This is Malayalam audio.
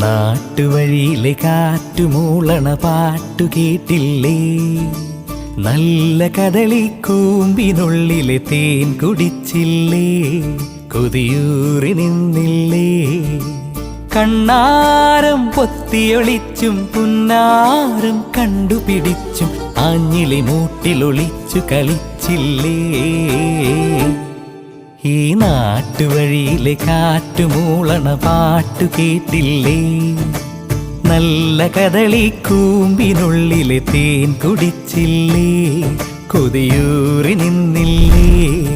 നാട്ടുവഴിയിലെ കാറ്റുമൂളണ പാട്ടു കേട്ടില്ലേ? നല്ല കദളിക്കൂമ്പിനുള്ളിലെ തേൻ കുടിച്ചില്ലേ? കൊതിയൂറി നിന്നില്ലേ? കണ്ണാരം പൊത്തിയൊളിച്ചും പുന്നാരം കണ്ടുപിടിച്ചും ആഞ്ഞിലി മൂട്ടിലൊളിച്ചു കളിച്ചില്ലേ? ഈ നാട്ടുവഴിയിലെ കാറ്റുമൂളണ പാട്ടു കേട്ടില്ലേ? നല്ല കദളിക്കൂമ്പിനുള്ളിലെ തേൻ കുടിച്ചില്ലേ? കൊതിയൂറി നിന്നില്ലേ?